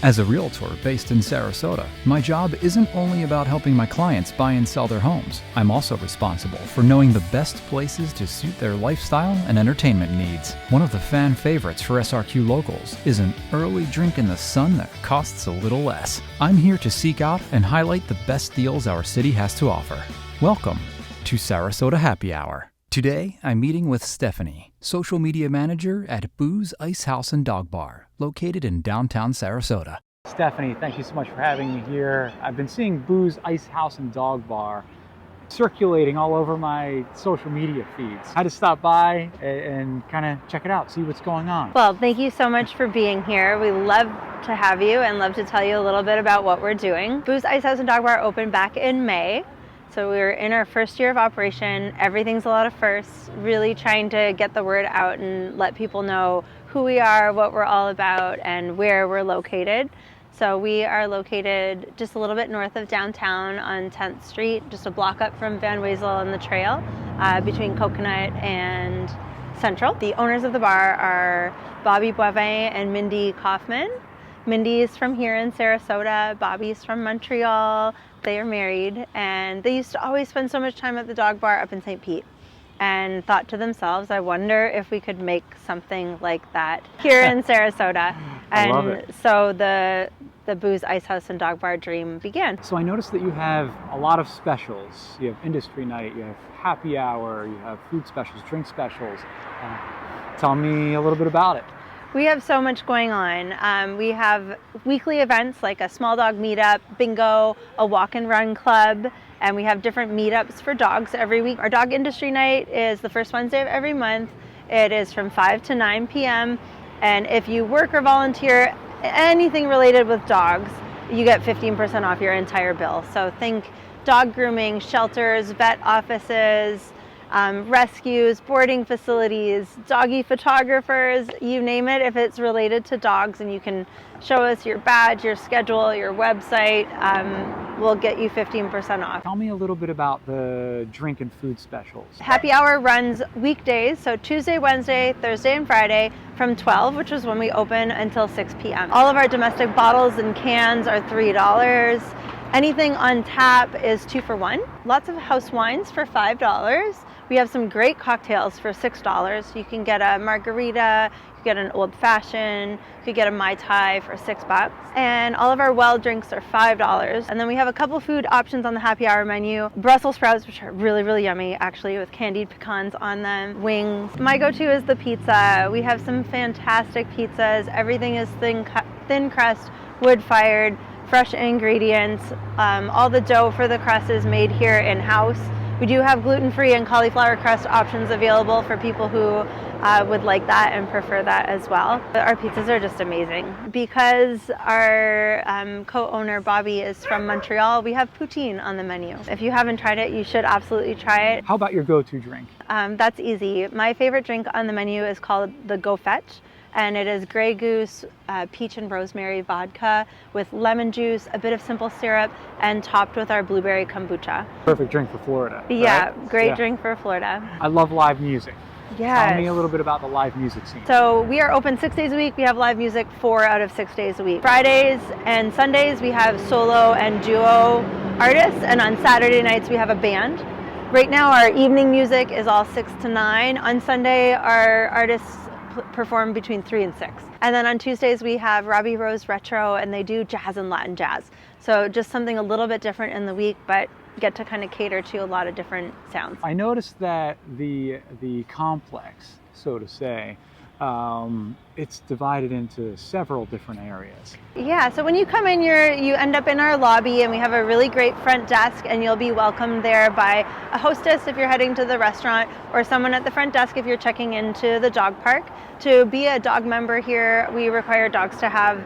As a realtor based in Sarasota, my job isn't only about helping my clients buy and sell their homes. I'm also responsible for knowing the best places to suit their lifestyle and entertainment needs. One of the fan favorites for SRQ locals is an early drink in the sun that costs a little less. I'm here to seek out and highlight the best deals our city has to offer. Welcome to Sarasota Happy Hour. Today, I'm meeting with Stephanie, social media manager at Boo's Ice House and Dog Bar, located in downtown Sarasota. Stephanie, thank you so much for having me here. I've been seeing Boo's Ice House and Dog Bar circulating all over my social media feeds. I had to stop by and kind of check it out, see what's going on. Well, thank you so much for being here. We love to have you and love to tell you a little bit about what we're doing. Boo's Ice House and Dog Bar opened back in May. So we're in our first year of operation. Everything's a lot of firsts, really trying to get the word out and let people know who we are, what we're all about, and where we're located. So we are located just a little bit north of downtown on 10th Street, just a block up from Van Wezel and the trail, between Coconut and Central. The owners of the bar are Bobby Boivin and Mindy Kaufman. Mindy's from here in Sarasota, Bobby's from Montreal. They are married, and they used to always spend so much time at the dog bar up in St. Pete, and thought to themselves, I wonder if we could make something like that here in Sarasota. I love it. So the Boo's Ice House and Dog Bar dream began. So I noticed that you have a lot of specials. You have industry night, you have happy hour, you have food specials, drink specials. Tell me a little bit about it. We have so much going on. We have weekly events like a small dog meetup, bingo, a walk and run club, and we have different meetups for dogs every week. Our dog industry night is the first Wednesday of every month. It is from 5 to 9 p.m. And if you work or volunteer anything related with dogs, you get 15% off your entire bill. So think dog grooming, shelters, vet offices, rescues, boarding facilities, doggy photographers, you name it. If it's related to dogs and you can show us your badge, your schedule, your website, we'll get you 15% off. Tell me a little bit about the drink and food specials. Happy hour runs weekdays, so Tuesday, Wednesday, Thursday, and Friday from 12, which is when we open, until 6 p.m. All of our domestic bottles and cans are $3. Anything on tap is 2 for $1. Lots of house wines for $5. We have some great cocktails for $6. You can get a margarita, you can get an old fashioned, you could get a Mai Tai for $6. And all of our well drinks are $5. And then we have a couple food options on the happy hour menu. Brussels sprouts, which are really, really yummy, actually, with candied pecans on them. Wings. My go-to is the pizza. We have some fantastic pizzas. Everything is thin crust, wood-fired, fresh ingredients. All the dough for the crust is made here in-house. We do have gluten-free and cauliflower crust options available for people who would like that and prefer that as well. Our pizzas are just amazing. Because our co-owner Bobby is from Montreal, we have poutine on the menu. If you haven't tried it, you should absolutely try it. How about your go-to drink? That's easy. My favorite drink on the menu is called the Go Fetch. And it is Grey Goose, peach and rosemary vodka with lemon juice, a bit of simple syrup, and topped with our blueberry kombucha. Perfect drink for Florida. Yeah, right? great drink for Florida. I love live music. Yes. Tell me a little bit about the live music scene. So we are open 6 days a week. We have live music 4 out of 6 days a week. Fridays and Sundays we have solo and duo artists, and on Saturday nights we have a band. Right now our evening music is all 6 to 9. On Sunday our artists perform between 3 and 6. And then on Tuesdays we have Robbie Rose Retro, and they do jazz and Latin jazz. So just something a little bit different in the week, but get to kind of cater to a lot of different sounds. I noticed that the complex, so to say, it's divided into several different areas. Yeah, so when you come in, you end up in our lobby, and we have a really great front desk, and you'll be welcomed there by a hostess if you're heading to the restaurant, or someone at the front desk if you're checking into the dog park. To be a dog member here, we require dogs to have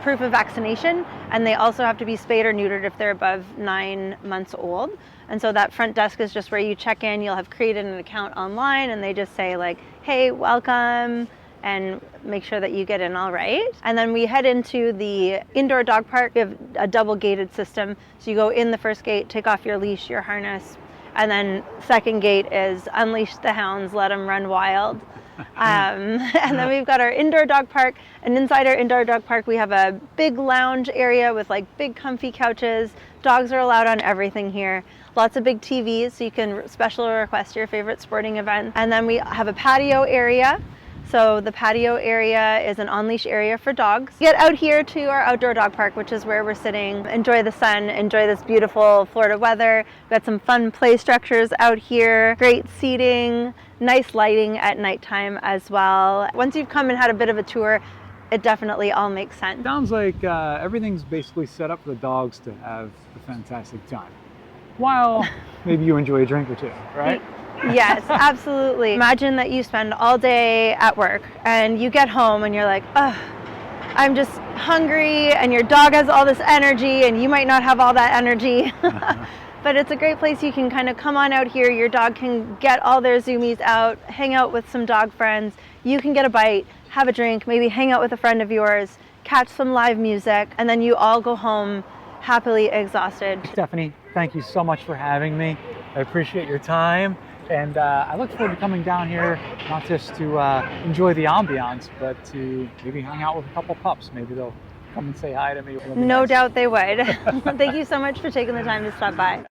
proof of vaccination, and they also have to be spayed or neutered if they're above 9 months old. And so that front desk is just where you check in. You'll have created an account online, and they just say like, hey, welcome, and make sure that you get in all right. And then we head into the indoor dog park. We have a double gated system. So you go in the first gate, take off your leash, your harness, and then second gate is unleash the hounds, let them run wild. And then we've got our indoor dog park, and inside our indoor dog park we have a big lounge area with like big comfy couches. Dogs are allowed on everything here. Lots of big TVs, so you can special request your favorite sporting event. And then we have a patio area. So the patio area is an on-leash area for dogs. Get out here to our outdoor dog park, which is where we're sitting. Enjoy the sun, enjoy this beautiful Florida weather. We've got some fun play structures out here, great seating, nice lighting at nighttime as well. Once you've come and had a bit of a tour, it definitely all makes sense. Sounds like everything's basically set up for the dogs to have a fantastic time, while maybe you enjoy a drink or two, right? Yes, absolutely. Imagine that you spend all day at work and you get home and you're like, oh, I'm just hungry, and your dog has all this energy and you might not have all that energy. But it's a great place. You can kind of come on out here. Your dog can get all their zoomies out, hang out with some dog friends. You can get a bite, have a drink, maybe hang out with a friend of yours, catch some live music, and then you all go home happily exhausted. Stephanie, thank you so much for having me. I appreciate your time. And I look forward to coming down here, not just to enjoy the ambiance, but to maybe hang out with a couple pups. Maybe they'll come and say hi to me. No doubt they would. Thank you so much for taking the time to stop by.